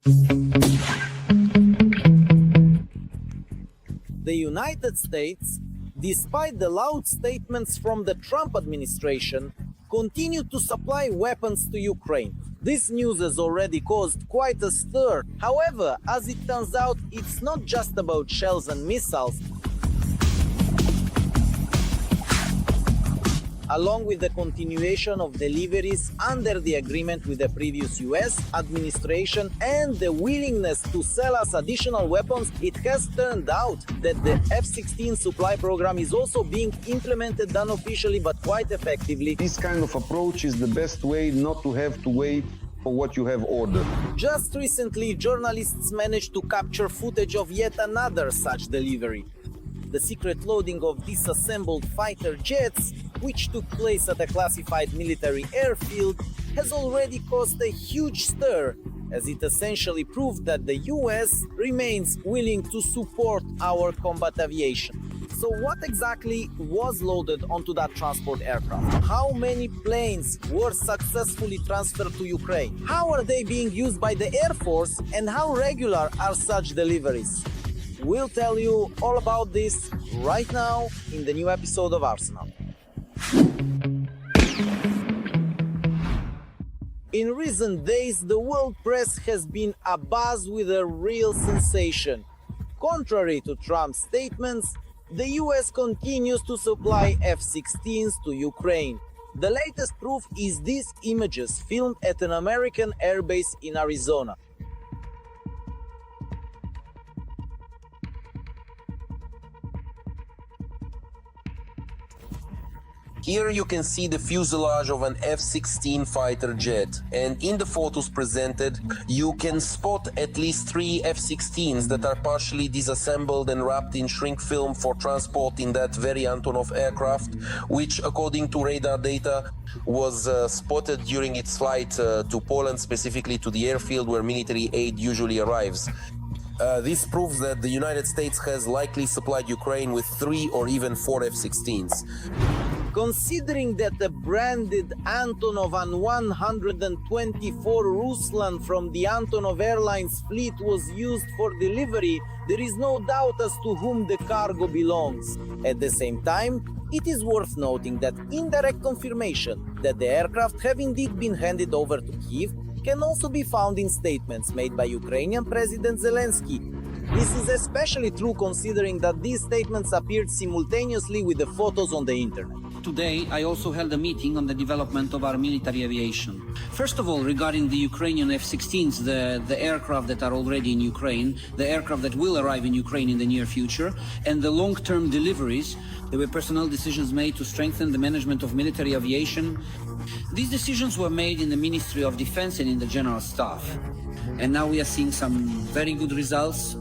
The United States, despite the loud statements from the Trump administration, continue to supply weapons to Ukraine. This news has already caused quite a stir. However, as it turns out, it's not just about shells and missiles. Along with the continuation of deliveries under the agreement with the previous US administration and the willingness to sell us additional weapons, it has turned out that the F-16 supply program is also being implemented unofficially but quite effectively. This kind of approach is the best way not to have to wait for what you have ordered. Just recently, journalists managed to capture footage of yet another such delivery. The secret loading of disassembled fighter jets, which took place at a classified military airfield, has already caused a huge stir, as it essentially proved that the US remains willing to support our combat aviation. So what exactly was loaded onto that transport aircraft? How many planes were successfully transferred to Ukraine? How are they being used by the Air Force, and how regular are such deliveries? We'll tell you all about this right now in the new episode of Arsenal. In recent days, the world press has been abuzz with a real sensation. Contrary to Trump's statements, the US continues to supply F-16s to Ukraine. The latest proof is these images filmed at an American airbase in Arizona. Here you can see the fuselage of an F-16 fighter jet, and in the photos presented you can spot at least 3 F-16s that are partially disassembled and wrapped in shrink film for transport in that very Antonov aircraft, which according to radar data was spotted during its flight to Poland, specifically to the airfield where military aid usually arrives. This proves that the United States has likely supplied Ukraine with 3 or even 4 F-16s. Considering that the branded Antonov An-124 Ruslan from the Antonov Airlines fleet was used for delivery, there is no doubt as to whom the cargo belongs. At the same time, it is worth noting that indirect confirmation that the aircraft have indeed been handed over to Kyiv can also be found in statements made by Ukrainian President Zelensky. This is especially true considering that these statements appeared simultaneously with the photos on the internet. Today, I also held a meeting on the development of our military aviation. First of all, regarding the Ukrainian F-16s, the aircraft that are already in Ukraine, the aircraft that will arrive in Ukraine in the near future, and the long-term deliveries, there were personnel decisions made to strengthen the management of military aviation. These decisions were made in the Ministry of Defense and in the General Staff. And now we are seeing some very good results.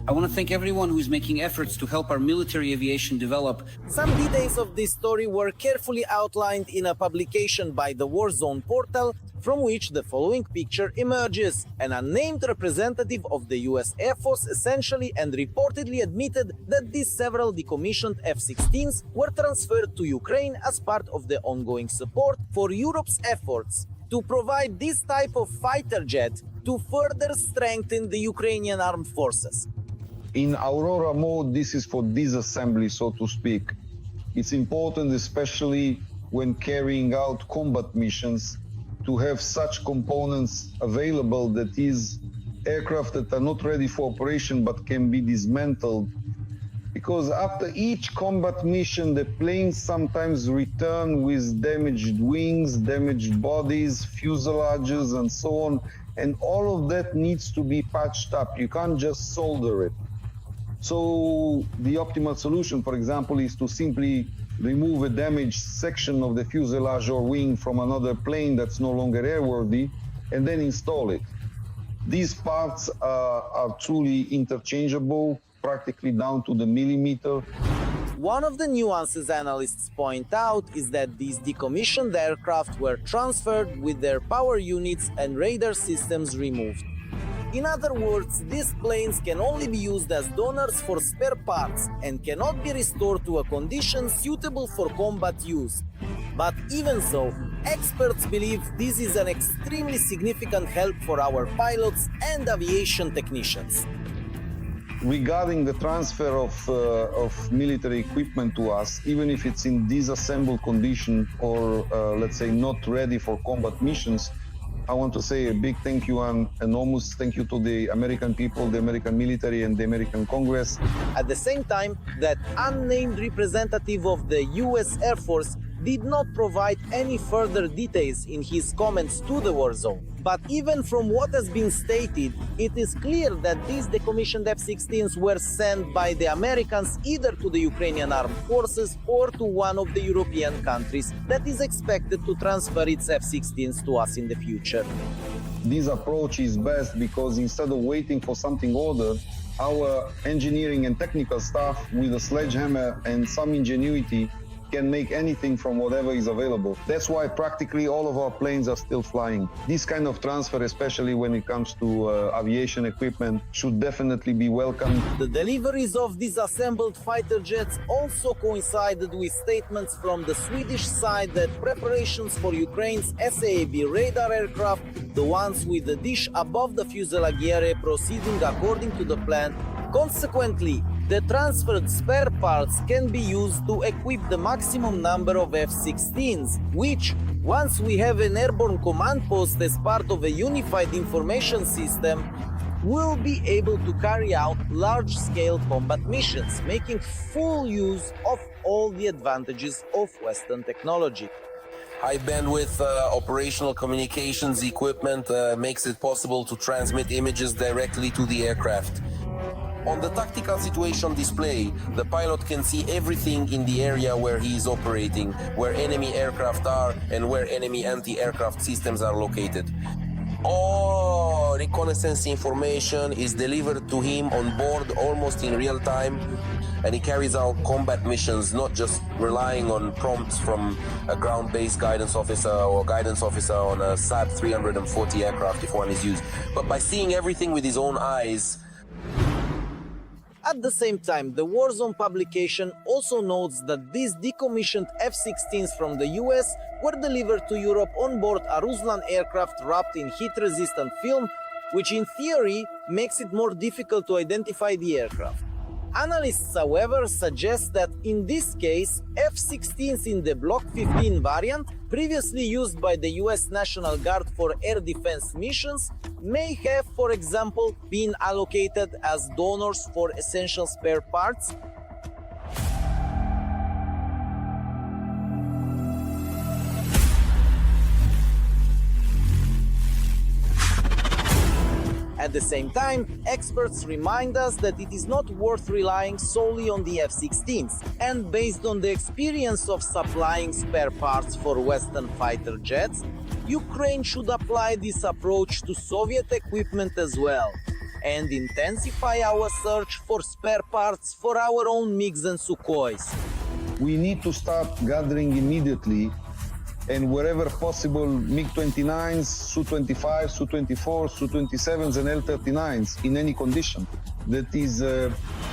I want to thank everyone who is making efforts to help our military aviation develop. Some details of this story were carefully outlined in a publication by the Warzone portal, from which the following picture emerges. An unnamed representative of the US Air Force essentially and reportedly admitted that these several decommissioned F-16s were transferred to Ukraine as part of the ongoing support for Europe's efforts to provide this type of fighter jet to further strengthen the Ukrainian armed forces. In Aurora mode, this is for disassembly, so to speak. It's important, especially when carrying out combat missions, to have such components available, that is, aircraft that are not ready for operation but can be dismantled. Because after each combat mission, the planes sometimes return with damaged wings, damaged bodies, fuselages, and so on. And all of that needs to be patched up. You can't just solder it. So the optimal solution, for example, is to simply remove a damaged section of the fuselage or wing from another plane that's no longer airworthy, and then install it. These parts are truly interchangeable, practically down to the millimeter. One of the nuances analysts point out is that these decommissioned aircraft were transferred with their power units and radar systems removed. In other words, these planes can only be used as donors for spare parts and cannot be restored to a condition suitable for combat use. But even so, Experts believe this is an extremely significant help for our pilots and aviation technicians. Regarding the transfer of military equipment to us, even if it's in disassembled condition or let's say not ready for combat missions, I want to say a big thank you and enormous thank you to the American people, the American military and the American Congress. At the same time, that unnamed representative of the US Air Force did not provide any further details in his comments to the war zone. But even from what has been stated, it is clear that these decommissioned F-16s were sent by the Americans either to the Ukrainian armed forces or to one of the European countries that is expected to transfer its F-16s to us in the future. This approach is best because instead of waiting for something ordered, our engineering and technical staff with a sledgehammer and some ingenuity can make anything from whatever is available. That's why practically all of our planes are still flying. This kind of transfer, especially when it comes to aviation equipment, should definitely be welcomed. The deliveries of disassembled fighter jets also coincided with statements from the Swedish side that preparations for Ukraine's SAAB radar aircraft, the ones with the dish above the fuselage area, proceeding according to the plan. Consequently, the transferred spare parts can be used to equip the maximum number of F-16s, which, once we have an airborne command post as part of a unified information system, will be able to carry out large-scale combat missions, making full use of all the advantages of Western technology. High bandwidth operational communications equipment makes it possible to transmit images directly to the aircraft. On the tactical situation display, the pilot can see everything in the area where he is operating, where enemy aircraft are and where enemy anti-aircraft systems are located. All reconnaissance information is delivered to him on board almost in real time, and he carries out combat missions, not just relying on prompts from a ground-based guidance officer or guidance officer on a SAB 340 aircraft if one is used, but by seeing everything with his own eyes. At the same time, the Warzone publication also notes that these decommissioned F-16s from the US were delivered to Europe on board a Ruslan aircraft wrapped in heat-resistant film, which in theory makes it more difficult to identify the aircraft. Analysts, however, suggest that in this case, F-16s in the Block 15 variant, previously used by the US National Guard for air defense missions, may have, for example, been allocated as donors for essential spare parts. At the same time, experts remind us that it is not worth relying solely on the F-16s, and based on the experience of supplying spare parts for Western fighter jets, Ukraine should apply this approach to Soviet equipment as well, and intensify our search for spare parts for our own MiGs and Sukhois. We need to start gathering immediately, and wherever possible, MiG-29s, Su-25s, Su-24s, Su-27s and L-39s in any condition. That is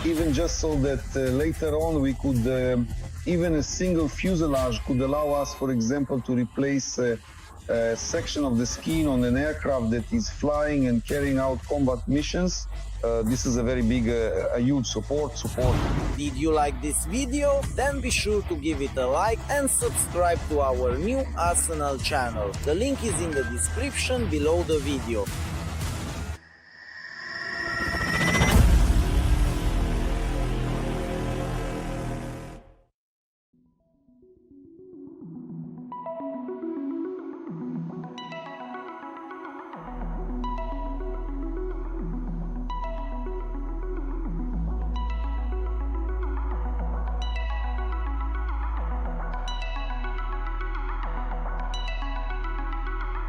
even just so that later on we could, even a single fuselage could allow us, for example, to replace a section of the skin on an aircraft that is flying and carrying out combat missions. This is a very big, a huge support. Did you like this video? Then be sure to give it a like and subscribe to our new Arsenal channel. The link is in the description below the video.